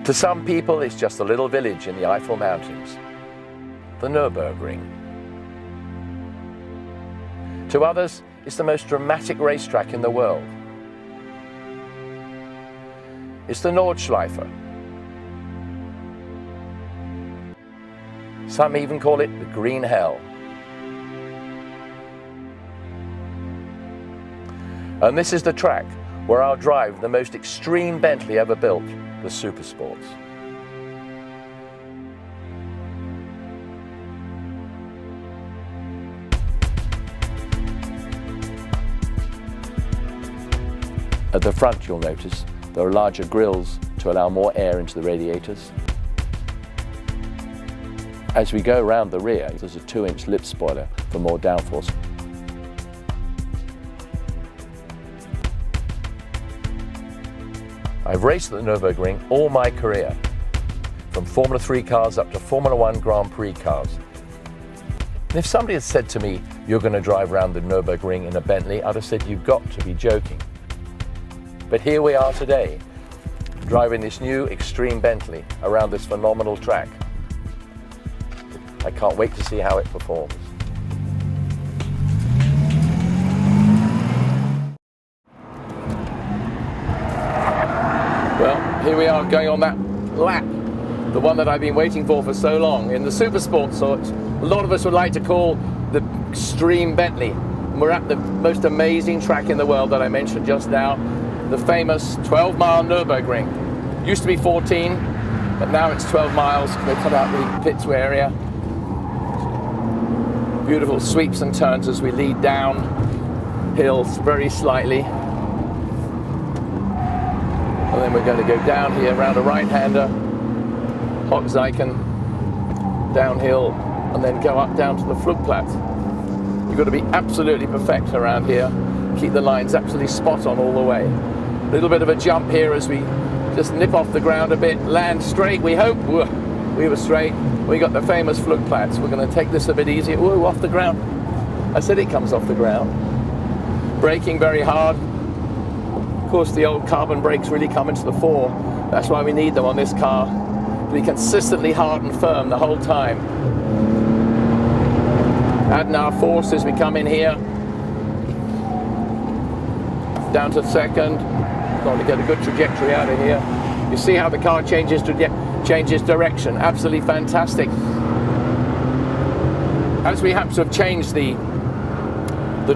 To some people, it's just a little village in the Eifel Mountains, the Nurburgring. To others, it's the most dramatic racetrack in the world. It's the Nordschleife. Some even call it the Green Hell. And this is the track where I'll drive the most extreme Bentley ever built, the Supersports. At the front, you'll notice there are larger grills to allow more air into the radiators. As we go around the rear, there's a 2-inch lip spoiler for more downforce. I've raced at the Nurburgring all my career, from Formula 3 cars up to Formula 1 Grand Prix cars. And if somebody had said to me, you're going to drive around the Nurburgring in a Bentley, I'd have said, you've got to be joking. But here we are today, driving this new extreme Bentley around this phenomenal track. I can't wait to see how it performs. Well, here we are going on that lap, the one that I've been waiting for so long, in the Supersports, so a lot of us would like to call the extreme Bentley. And we're at the most amazing track in the world that I mentioned just now, the famous 12-mile Nurburgring. Used to be 14, but now it's 12 miles. They cut out the pits area. Beautiful sweeps and turns as we lead down hills very slightly. And then we're going to go down here around a right-hander, Hochzeichen, downhill, and then go up down to the Flugplatz. You've got to be absolutely perfect around here. Keep the lines absolutely spot on all the way. A little bit of a jump here as we just nip off the ground a bit, land straight, we hope. We were straight. We got the famous Flugplatz. We're going to take this a bit easier. Whoa, off the ground. I said it comes off the ground. Braking very hard. Of course, the old carbon brakes really come into the fore. That's why we need them on this car, to be consistently hard and firm the whole time. Adding our force as we come in here. Down to second. Going to get a good trajectory out of here. You see how the car changes direction. Absolutely fantastic. As we happen to have changed the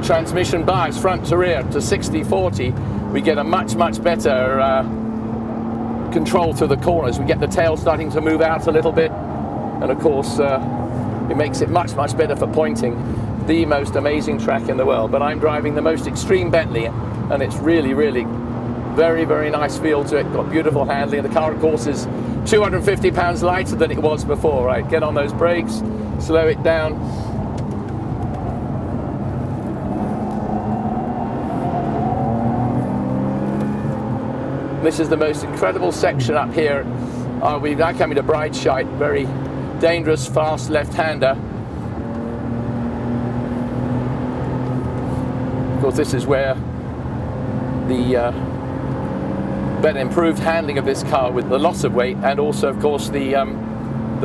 transmission bias front to rear to 60/40, we get a much better control through the corners. We get the tail starting to move out a little bit, and of course it makes it much better for pointing. The most amazing track in the world. But I'm driving the most extreme Bentley, and it's really very nice feel to it. Got beautiful handling. The car, of course, is 250 pounds lighter than it was before. Right, get on those brakes, slow it down. This is the most incredible section up here. We're now coming to Breitscheid, very dangerous, fast left-hander. Of course, this is where the better improved handling of this car with the loss of weight, and also, of course, the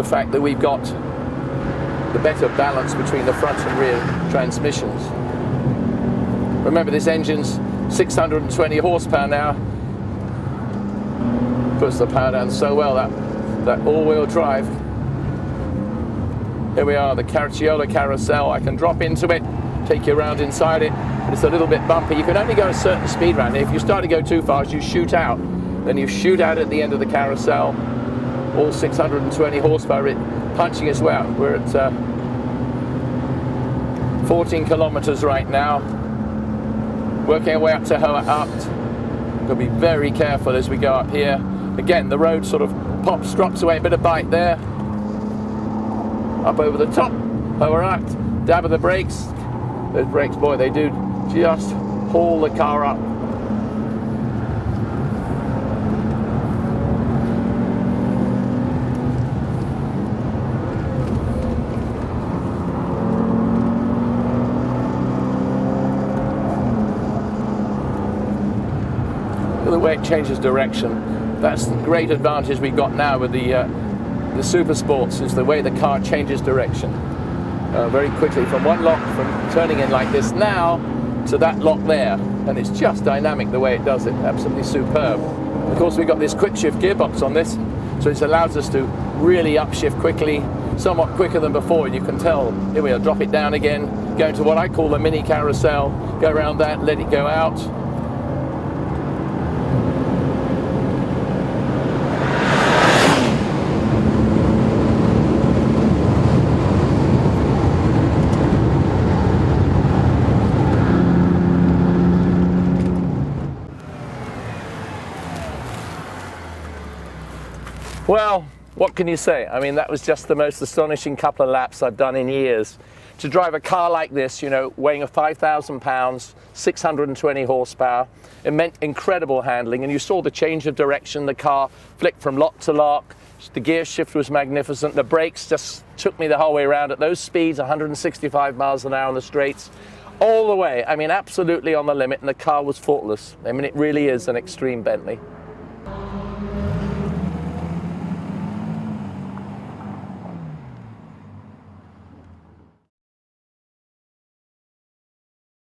fact that we've got the better balance between the front and rear transmissions. Remember, this engine's 620 horsepower now. Puts the power down so well, that all-wheel drive. Here we are, the Caracciola carousel. I can drop into it, take you around inside it, but it's a little bit bumpy. You can only go a certain speed around here. If you start to go too fast, you shoot out. Then you shoot out at the end of the carousel. All 620 horsepower punching as well. We're at 14 kilometers right now. Working our way up to Hohe Abt. Got to be very careful as we go up here. Again, the road sort of drops away, a bit of bite there. Up over the top, Hohe Abt, dab of the brakes. Those brakes, boy, they do just haul the car up. The way it changes direction. That's the great advantage we've got now with the Supersports, is the way the car changes direction very quickly from one lock, from turning in like this now to that lock there, and it's just dynamic the way it does it. Absolutely superb. Of course, we've got this quick shift gearbox on this, so it allows us to really upshift quickly, somewhat quicker than before. You can tell, here we are, drop it down again, go into what I call the mini carousel, go around that, let it go out. Well, what can you say? I mean, that was just the most astonishing couple of laps I've done in years. To drive a car like this, you know, weighing 5,000 pounds, 620 horsepower, it meant incredible handling, and you saw the change of direction. The car flicked from lock to lock. The gear shift was magnificent. The brakes just took me the whole way around at those speeds, 165 miles an hour on the straights, all the way. I mean, absolutely on the limit, and the car was faultless. I mean, it really is an extreme Bentley.